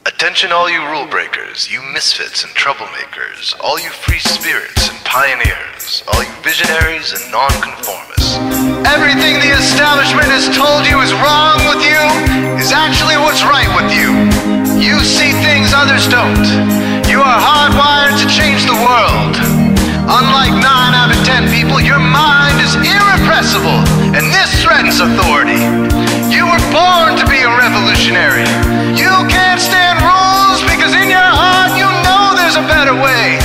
Attention all you rule breakers, you misfits and troublemakers, all you free spirits and pioneers, all you visionaries and nonconformists. Everything the establishment has told you is wrong with you is actually what's right with you. You see things others don't. You are hardwired to change the world. Unlike 9 out of 10 people, your mind is irrepressible, and this threatens authority. You were born to be a revolutionary. You can't stand rules because in your heart you know there's a better way.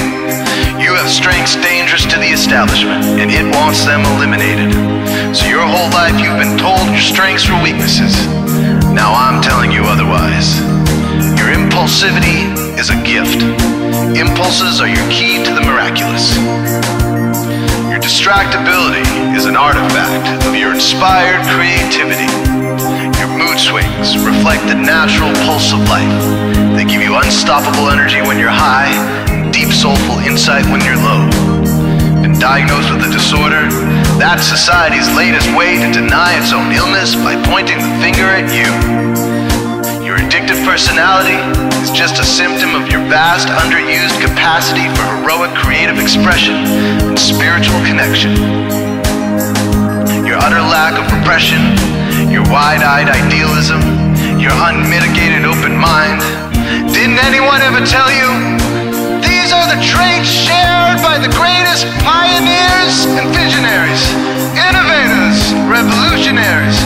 You have strengths dangerous to the establishment, and it wants them eliminated. So your whole life you've been told your strengths were weaknesses. Now I'm telling you otherwise. Your impulsivity is a gift. Impulses are your key to the miraculous. Your distractibility is an artifact of your inspired creativity. Your mood swings reflect the natural pulse of life. They give you unstoppable energy when you're high, and deep soulful insight when you're low. Been diagnosed with a disorder? That's society's latest way to deny its own illness by pointing the finger at you. Your addictive personality is just a symptom of your vast, underused capacity for heroic creative expression and spiritual connection. Your utter lack of repression, your wide-eyed idealism, your unmitigated open mind. Didn't anyone ever tell you? These are the traits shared by the greatest pioneers and visionaries, innovators, revolutionaries,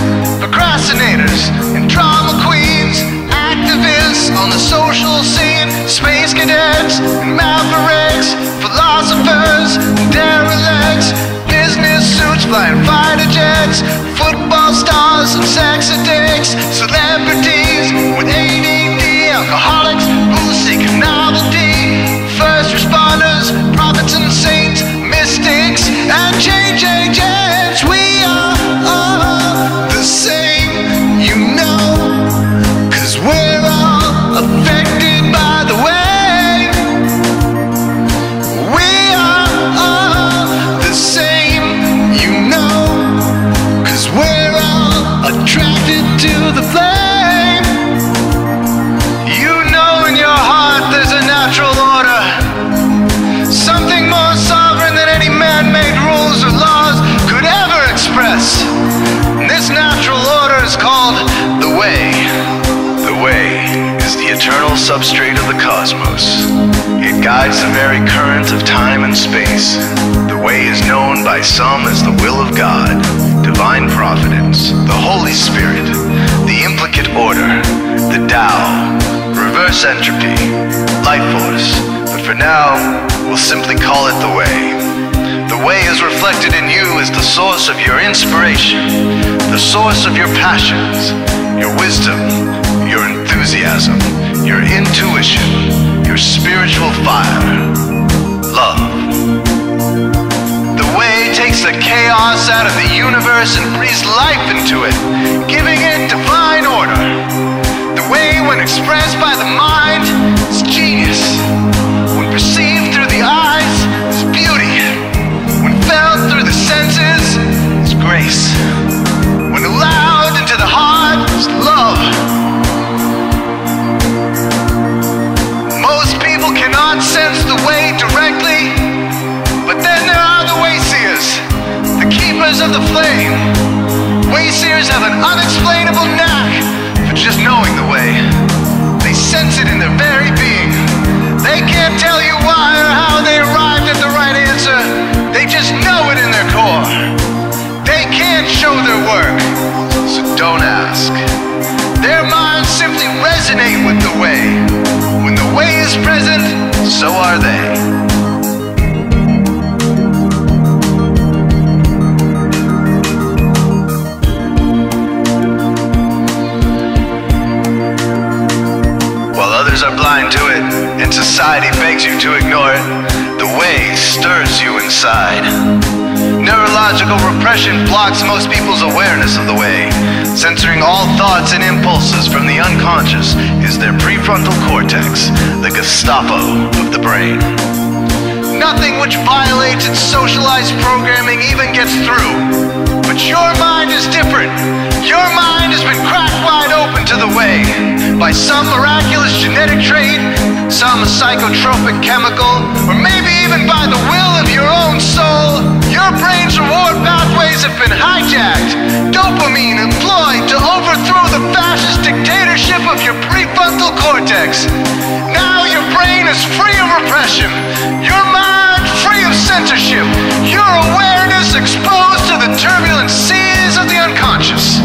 procrastinators, and drama queens, activists on the social scene, space cadets and mavericks, philosophers and derelicts, business suits flying fighter jets, football stars and sex addicts, celebrities with ADD, alcoholics who seek novelty, first responders, prophets and saints, mystics and change agents. We are all the same, you know, 'cause we're all affected by the way. We are all the same, you know, 'cause we're all attracted to the flame. You know in your heart there's a natural order, something more sovereign than any man-made rules or laws could ever express. And this natural order is called the way. The way is the eternal substrate of the cosmos. It guides the very current of time and space. The way is known by some as the will of God, divine providence, the Holy Spirit, the implicate order, the Tao, reverse entropy, life force. But for now, we'll simply call it the way. The way is reflected in you as the source of your inspiration, the source of your passions, your wisdom, your enthusiasm, your intuition, your spiritual fire, love. The way takes the chaos out of the universe and breathes life into it, giving it divine order. The way, when expressed by the mind, is genius. When perceived through the eyes, is beauty. When felt through the senses, is grace. When allowed into the heart, is love. Most people cannot sense the way directly, but then there are the wayseers, the keepers of the flame. Wayseers have an unexplainable knack for just knowing the way. They sense it in their very being. They can't tell you why or how they arrived at the right answer. They just know it in their core. They can't show their work, so don't ask. Their minds simply resonate with the way. When the way is present, so are they. Are blind to it, and society begs you to ignore it. The way stirs you inside. Neurological repression blocks most people's awareness of the way. Censoring all thoughts and impulses from the unconscious is their prefrontal cortex, the Gestapo of the brain. Nothing which violates its socialized programming even gets through. But your mind is different. Your mind has been cracked wide open into the way. By some miraculous genetic trait, some psychotropic chemical, or maybe even by the will of your own soul, your brain's reward pathways have been hijacked. Dopamine employed to overthrow the fascist dictatorship of your prefrontal cortex. Now your brain is free of repression, your mind free of censorship, your awareness exposed to the turbulent seas of the unconscious.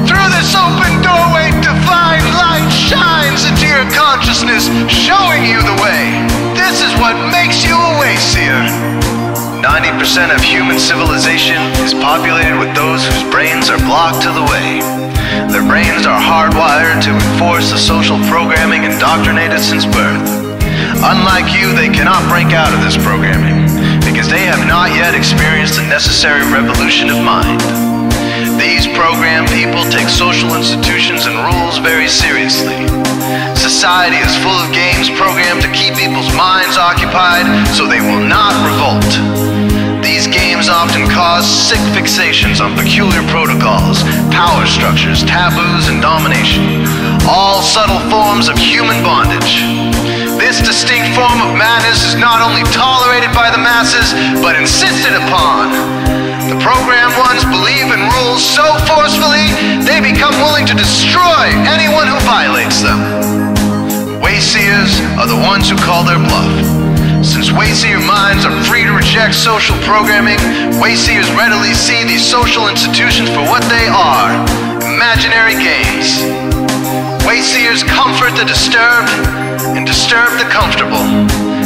Through this open doorway, divine light shines into your consciousness, showing you the way. This is what makes you a wayseer. 90% of human civilization is populated with those whose brains are blocked to the way. Their brains are hardwired to enforce the social programming indoctrinated since birth. Unlike you, they cannot break out of this programming, because they have not yet experienced the necessary revolution of mind. These programmed people take social institutions and rules very seriously. Society is full of games programmed to keep people's minds occupied so they will not revolt. These games often cause sick fixations on peculiar protocols, power structures, taboos, and domination, all subtle forms of human bondage. This distinct form of madness is not only tolerated by the masses, but insisted upon. The programmed ones believe in rules so forcefully, they become willing to destroy anyone who violates them. Wayseers are the ones who call their bluff. Since wayseer minds are free to reject social programming, wayseers readily see these social institutions for what they are: imaginary games. Wayseers comfort the disturbed and disturb the comfortable.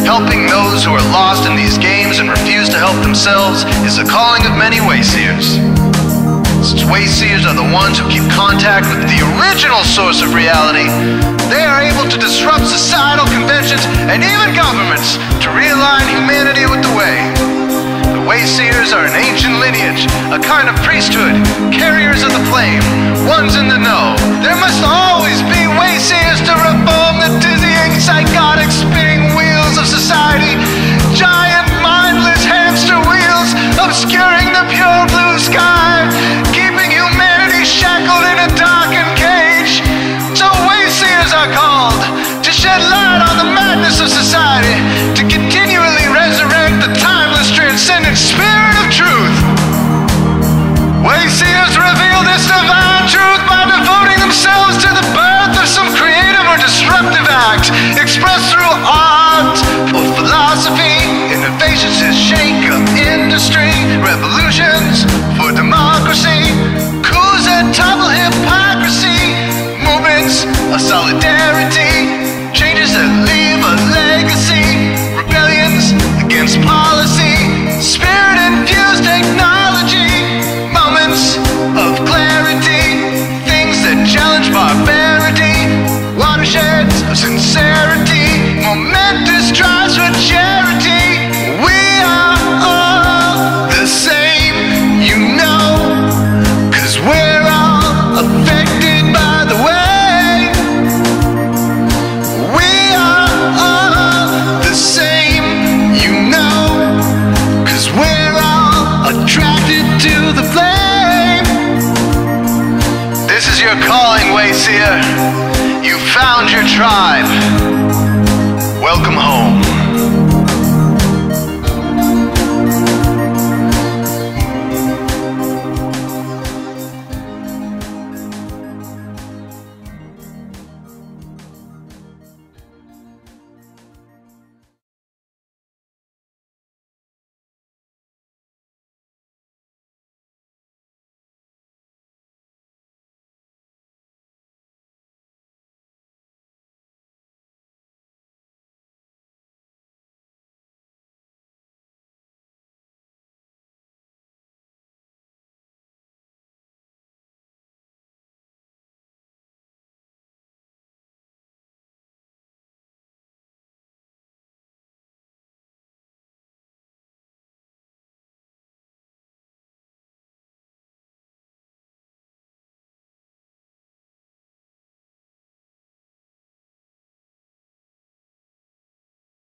Helping those who are lost in these games and refuse to help themselves is the calling of many wayseers. Since wayseers are the ones who keep contact with the original source of reality, they are able to disrupt societal conventions and even governments to realign humanity with the way. The wayseers are an ancient lineage, a kind of priesthood, carriers of the flame, ones in the know. There must always be wayseers to reform the dizzying, psychotic, spinning wheels of society, giant, mindless hamster wheels obscuring the pure blue sky, keeping humanity shackled in a darkened cage. So wayseers are called to shed light on the madness of society, to continually resurrect the timeless, transcendent spirit of truth. Wayseers reveal this divine truth by devoting themselves to the birth of some creative or disruptive act, expressed through art or philosophy. Innovations that shake up industry, revolutions for democracy, coups that topple hypocrisy, movements of solidarity, changes that leave a legacy, rebellions against policy, spirit-infused technology, moments of clarity, things that challenge barbarity, watersheds of sincerity, momentous drives for charity. We are all the same, you know, 'cause we're all affected by the way. We are all the same, you know, 'cause we're all attracted to the flame. This is your calling, wayseer. You found your tribe. Welcome home.